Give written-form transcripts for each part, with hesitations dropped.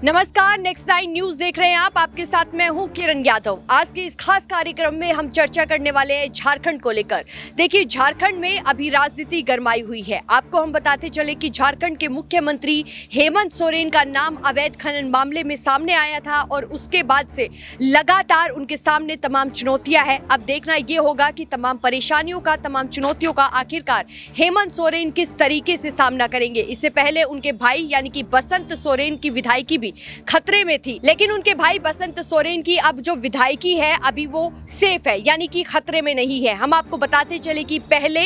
नमस्कार, next 9 news देख रहे हैं आप। आपके साथ मैं हूं किरण यादव। आज के इस खास कार्यक्रम में हम चर्चा करने वाले हैं झारखंड को लेकर। देखिए, झारखंड में अभी राजनीति गरमाई हुई है। आपको हम बताते चले कि झारखंड के मुख्यमंत्री हेमंत सोरेन का नाम अवैध खनन मामले में सामने आया था और उसके बाद से लगातार उनके सामने तमाम चुनौतियां हैं। अब देखना ये होगा कि तमाम परेशानियों का, तमाम चुनौतियों का आखिरकार हेमंत सोरेन किस तरीके से सामना करेंगे। इससे पहले उनके भाई यानी कि बसंत सोरेन की विधायकी भी खतरे में थी, लेकिन उनके भाई बसंत सोरेन की अब जो विधायकी है अभी वो सेफ है, यानी कि खतरे में नहीं है। हम आपको बताते चले कि पहले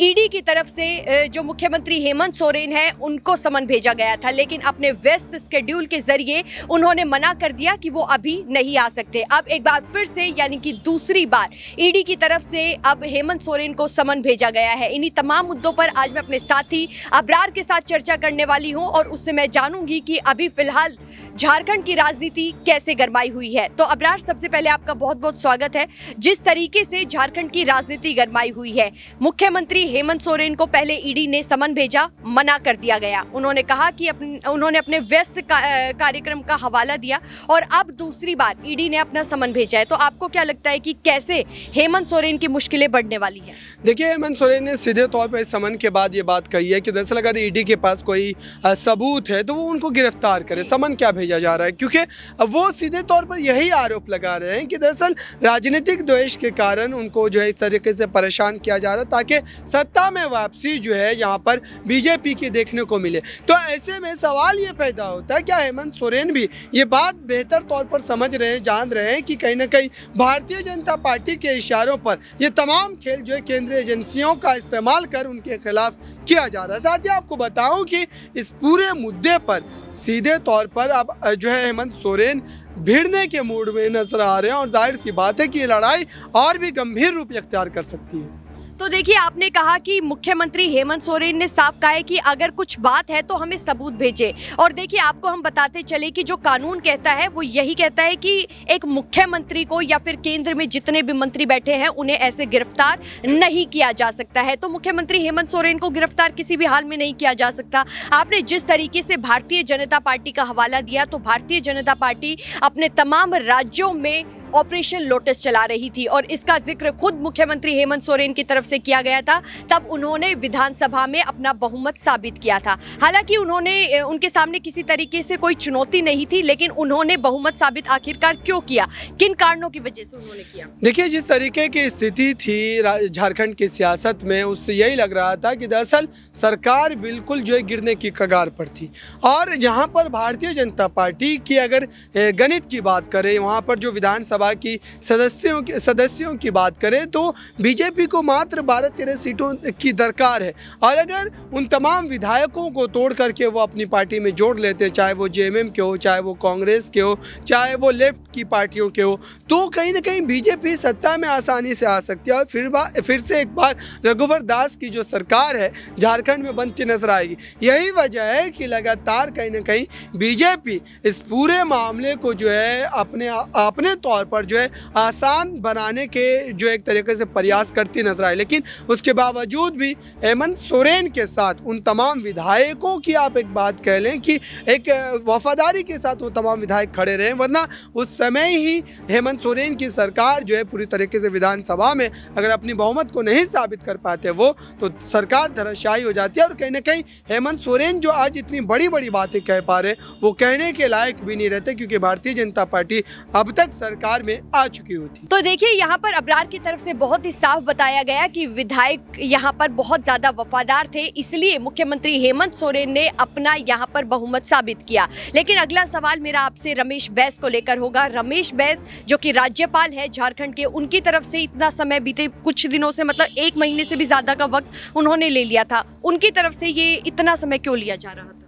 ईडी की तरफ से जो मुख्यमंत्री हेमंत सोरेन है उनको समन भेजा गया था, लेकिन अपने व्यस्त शेड्यूल के जरिए उन्होंने मना कर दिया कि वो अभी नहीं आ सकते। अब एक बार फिर से यानी कि दूसरी बार ईडी की तरफ से अब हेमंत सोरेन को समन भेजा गया है। इन्हीं तमाम मुद्दों पर आज मैं अपने साथी अबरार के साथ चर्चा करने वाली हूं और उससे मैं जानूंगी कि अभी फिलहाल झारखंड की राजनीति कैसे गरमाई हुई है। तो अबरार, सबसे पहले आपका बहुत बहुत स्वागत है। जिस तरीके से झारखंड की राजनीति गरमाई हुई है, मुख्यमंत्री हेमंत सोरेन को पहले ईडी ने समन भेजा, मना कर दिया गया। उन्होंने कहा कि उन्होंने अपने व्यस्त कार्यक्रम का हवाला दिया और अब दूसरी बार ईडी ने अपना समन भेजा है। तो आपको क्या लगता है कि कैसे हेमंत सोरेन की मुश्किलें बढ़ने वाली है? देखिए, हेमंत सोरेन ने सीधे तौर पर इस समन के बाद ये बात कही है कि दरअसल अगर ईडी के पास कोई सबूत है तो वो उनको गिरफ्तार करे। समन क्या भेजा जा रहा है, क्योंकि वो सीधे तौर पर यही आरोप लगा रहे हैं कि दरअसल राजनीतिक द्वेष के कारण उनको जो है इस तरीके से परेशान किया जा रहा है ताकि सत्ता में वापसी जो है यहाँ पर बीजेपी की देखने को मिले। तो ऐसे में सवाल ये पैदा होता है, क्या हेमंत सोरेन भी ये बात बेहतर तौर पर समझ रहे हैं, जान रहे हैं कि कहीं ना कहीं भारतीय जनता पार्टी के इशारों पर ये तमाम खेल जो है केंद्रीय एजेंसियों का इस्तेमाल कर उनके खिलाफ किया जा रहा है। साथ ही आपको बताऊं कि इस पूरे मुद्दे पर सीधे तौर पर अब जो है हेमंत सोरेन भिड़ने के मूड में नजर आ रहे हैं और जाहिर सी बात है कि ये लड़ाई और भी गंभीर रूप इख्तियार कर सकती है। तो देखिए, आपने कहा कि मुख्यमंत्री हेमंत सोरेन ने साफ कहा है कि अगर कुछ बात है तो हमें सबूत भेजे। और देखिए, आपको हम बताते चले कि जो कानून कहता है वो यही कहता है कि एक मुख्यमंत्री को या फिर केंद्र में जितने भी मंत्री बैठे हैं उन्हें ऐसे गिरफ्तार नहीं किया जा सकता है। तो मुख्यमंत्री हेमंत सोरेन को गिरफ्तार किसी भी हाल में नहीं किया जा सकता। आपने जिस तरीके से भारतीय जनता पार्टी का हवाला दिया, तो भारतीय जनता पार्टी अपने तमाम राज्यों में ऑपरेशन लोटस चला रही थी और इसका जिक्र खुद मुख्यमंत्री हेमंत सोरेन की तरफ से किया गया था। तब उन्होंने विधानसभा में अपना बहुमत साबित किया था। हालांकि उनके सामने किसी तरीके से कोई चुनौती नहीं थी, लेकिन उन्होंने बहुमत साबित आखिरकार क्यों किया, किन कारणों की वजह से उन्होंने किया? देखिए, जिस तरीके की स्थिति थी झारखंड की सियासत में, उससे यही लग रहा था कि दरअसल सरकार बिल्कुल जो है गिरने की कगार पर थी। और यहाँ पर भारतीय जनता पार्टी की अगर गणित की बात करें, वहाँ पर जो विधानसभा की सदस्यों की बात करें तो बीजेपी को मात्र 12-13 सीटों की दरकार है। और अगर उन तमाम विधायकों को तोड़ करके वो अपनी पार्टी में जोड़ लेते, चाहे वो जेएमएम के हो, चाहे वो कांग्रेस के हो, चाहे वो लेफ्ट की पार्टियों के हो, तो कहीं ना कहीं बीजेपी सत्ता में आसानी से आ सकती है और फिर से एक बार रघुवर दास की जो सरकार है झारखंड में बनती नजर आएगी। यही वजह है कि लगातार कहीं ना कहीं बीजेपी इस पूरे मामले को जो है अपने तौर पर जो है आसान बनाने के जो एक तरीके से प्रयास करती नजर आए। लेकिन उसके बावजूद भी हेमंत सोरेन के साथ उन तमाम विधायकों की आप एक बात कह लें कि एक वफादारी के साथ वो तमाम विधायक खड़े रहे, वरना उस समय ही हेमंत सोरेन की सरकार जो है पूरी तरीके से विधानसभा में अगर अपनी बहुमत को नहीं साबित कर पाते वो, तो सरकार धराशायी हो जाती है। और कहीं ना कहीं हेमंत सोरेन जो आज इतनी बड़ी बड़ी बातें कह पा रहे वो कहने के लायक भी नहीं रहते, क्योंकि भारतीय जनता पार्टी अब तक सरकार में आ चुकी होती। तो देखिए, यहाँ पर अबरार की तरफ से बहुत ही साफ बताया गया कि विधायक यहाँ पर बहुत ज्यादा वफादार थे, इसलिए मुख्यमंत्री हेमंत सोरेन ने अपना यहाँ पर बहुमत साबित किया। लेकिन अगला सवाल मेरा आपसे रमेश बैस को लेकर होगा। रमेश बैस जो कि राज्यपाल है झारखंड के, उनकी तरफ से इतना समय बीते कुछ दिनों से, मतलब 1 महीने से भी ज्यादा का वक्त उन्होंने ले लिया था, उनकी तरफ से ये इतना समय क्यों लिया जा रहा था?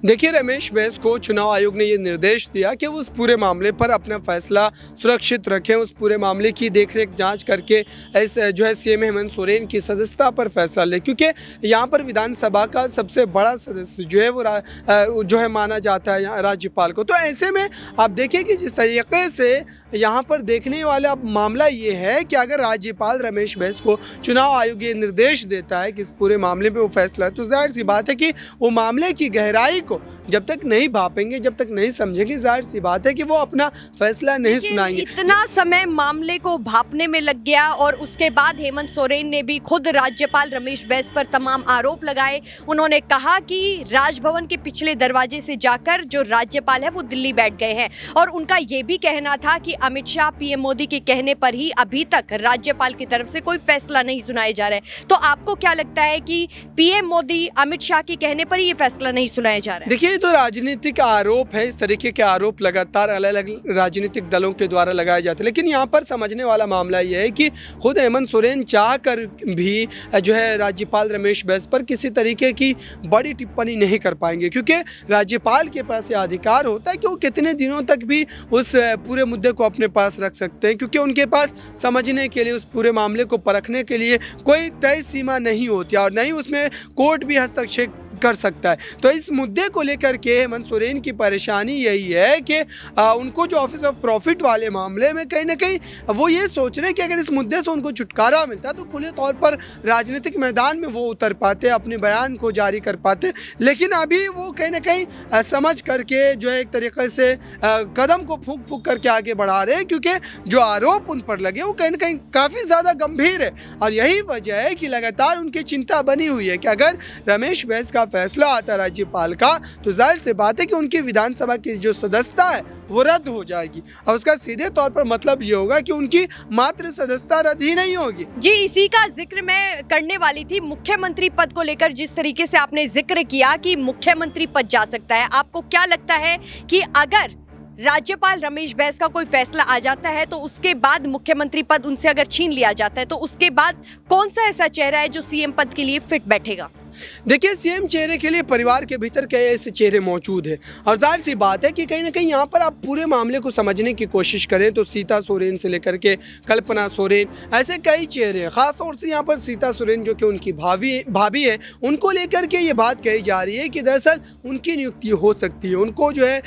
देखिए, रमेश बैस को चुनाव आयोग ने ये निर्देश दिया कि वो उस पूरे मामले पर अपना फैसला सुरक्षित रखें, उस पूरे मामले की देखरेख जांच करके जो है सीएम हेमंत सोरेन की सदस्यता पर फैसला ले, क्योंकि यहाँ पर विधानसभा का सबसे बड़ा सदस्य जो है वो जो है माना जाता है राज्यपाल को। तो ऐसे में आप देखिए कि जिस तरीके से यहाँ पर देखने वाला मामला ये है कि अगर राज्यपाल रमेश बैस को चुनाव आयोग ये निर्देश देता है कि इस पूरे मामले पे वो फैसला है, तो जाहिर सी बात है कि वो मामले की गहराई को जब तक नहीं भापेंगे, जब तक नहीं समझेंगे, जाहिर सी बात है कि वो अपना फैसला नहीं सुनाएंगे। इतना समय मामले को भापने में लग गया और उसके बाद हेमंत सोरेन ने भी खुद राज्यपाल रमेश बैस पर तमाम आरोप लगाए। उन्होंने कहा कि राजभवन के पिछले दरवाजे से जाकर जो राज्यपाल है वो दिल्ली बैठ गए हैं और उनका ये भी कहना था कि अमित शाह पीएम मोदी के कहने पर ही अभी तक राज्यपाल की तरफ से कोई फैसला नहीं सुनाया जा रहा है। तो आपको क्या लगता है कि पीएम मोदी अमित शाह के कहने पर ही ये फैसला नहीं सुनाया जा रहा है? देखिए, तो राजनीतिक आरोप है, इस तरीके के आरोप लगातार अलग अलग राजनीतिक दलों के द्वारा लगाए जाते हैं, लेकिन यहाँ पर समझने वाला मामला यह है कि खुद हेमंत सोरेन चाह कर भी जो है राज्यपाल रमेश बैस पर किसी तरीके की बड़ी टिप्पणी नहीं कर पाएंगे, क्योंकि राज्यपाल के पास यह अधिकार होता है कि वो कितने दिनों तक भी उस पूरे मुद्दे को अपने पास रख सकते हैं, क्योंकि उनके पास समझने के लिए, उस पूरे मामले को परखने के लिए कोई तय सीमा नहीं होती और नहीं उसमें कोर्ट भी हस्तक्षेप कर सकता है। तो इस मुद्दे को लेकर के हेमंत सोरेन की परेशानी यही है कि उनको जो ऑफिस ऑफ प्रॉफिट वाले मामले में कहीं ना कहीं वो ये सोच रहे हैं कि अगर इस मुद्दे से उनको छुटकारा मिलता तो खुले तौर पर राजनीतिक मैदान में वो उतर पाते, अपने बयान को जारी कर पाते, लेकिन अभी वो कहीं ना कहीं समझ करके जो है एक तरीके से कदम को फूंक फूंक करके आगे बढ़ा रहे हैं, क्योंकि जो आरोप उन पर लगे वो कहीं ना कहीं काफ़ी ज़्यादा गंभीर है और यही वजह है कि लगातार उनकी चिंता बनी हुई है कि अगर रमेश बैस का फैसला आता राज्यपाल का तो जाहिर सी बात है कि उनकी विधानसभा की जो सदस्यता है वो रद्द हो जाएगी और उसका सीधे तौर पर मतलब ये होगा कि उनकी मात्र सदस्यता रद्द ही नहीं होगी। जी, इसी का जिक्र मैं करने वाली थी। मुख्यमंत्री पद को लेकर जिस तरीके से आपने जिक्र किया कि मुख्यमंत्री पद जा सकता है, आपको क्या लगता है कि अगर राज्यपाल रमेश बैस का कोई फैसला आ जाता है तो उसके बाद मुख्यमंत्री पद उनसे अगर छीन लिया जाता है तो उसके बाद कौन सा ऐसा चेहरा है जो सीएम पद के लिए फिट बैठेगा? देखिए, सीएम चेहरे के लिए परिवार के भीतर कई ऐसे चेहरे मौजूद हैं और जाहिर सी बात है कि कहीं ना कहीं यहाँ पर आप पूरे मामले को समझने की कोशिश करें तो सीता सोरेन से लेकर के कल्पना सोरेन, ऐसे कई चेहरे हैं। खासतौर से यहाँ पर सीता सोरेन जो कि उनकी भाभी है, उनको लेकर के ये बात कही जा रही है कि दरअसल उनकी नियुक्ति हो सकती है, उनको जो है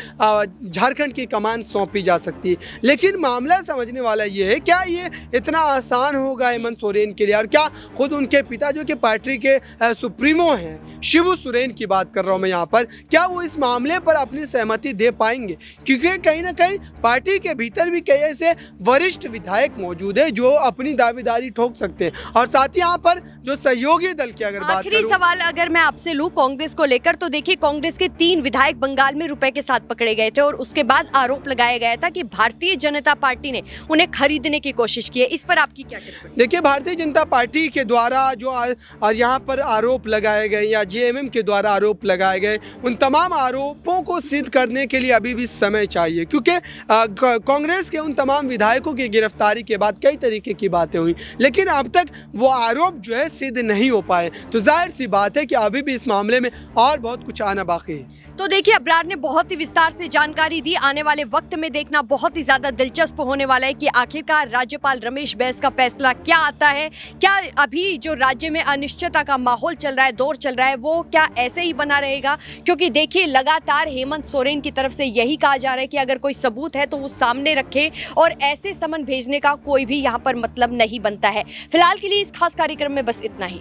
झारखंड की कमान सौंपी जा सकती है। लेकिन मामला समझने वाला ये है, क्या ये इतना आसान होगा हेमंत सोरेन के लिए? और क्या खुद उनके पिता जो कि पार्टी के सुप्रीमो हैं, शिबू सोरेन की बात कर रहा हूं मैं यहाँ पर, क्या वो इस मामले पर अपनी सहमति दे पाएंगे? क्योंकि कहीं ना कहीं पार्टी के भीतर भी कई ऐसे वरिष्ठ विधायक मौजूद है जो अपनी दावेदारी ठोक सकते हैं और साथ ही यहाँ पर जो सहयोगी दल की अगर बात करूं, आखिरी सवाल अगर मैं आपसे लूं कांग्रेस को लेकर, तो देखिए कांग्रेस के 3 विधायक बंगाल में रुपए के साथ पकड़े गए थे और उसके बाद आरोप लगाया गया था कि भारतीय जनता पार्टी ने उन्हें खरीदने की कोशिश की है। इस पर आपकी क्या टिप्पणी? देखिए, भारतीय जनता पार्टी के द्वारा जो और यहाँ पर आरोप लगाए गए या जेएमएम के द्वारा आरोप लगाए गए, उन तमाम आरोपों को सिद्ध करने के लिए अभी भी समय चाहिए, क्योंकि कांग्रेस के उन तमाम विधायकों की गिरफ्तारी के बाद कई तरीके की बातें हुई, लेकिन अब तक वो आरोप जो है सिद्ध नहीं हो पाए। तो जाहिर सी बात है कि अभी भी इस मामले में और बहुत कुछ आना बाकी है। तो देखिए, अब्रार ने बहुत ही विस्तार से जानकारी दी। आने वाले वक्त में देखना बहुत ही ज्यादा दिलचस्प होने वाला है कि आखिरकार राज्यपाल रमेश बैस का फैसला क्या आता है। क्या अभी जो राज्य में अनिश्चितता का माहौल चल रहा है, दौर चल रहा है, वो क्या ऐसे ही बना रहेगा? क्योंकि देखिए, लगातार हेमंत सोरेन की तरफ से यही कहा जा रहा है कि अगर कोई सबूत है तो वो सामने रखे और ऐसे समन भेजने का कोई भी यहाँ पर मतलब नहीं बनता है। फिलहाल के लिए इस खास कार्यक्रम में बस इतना ही।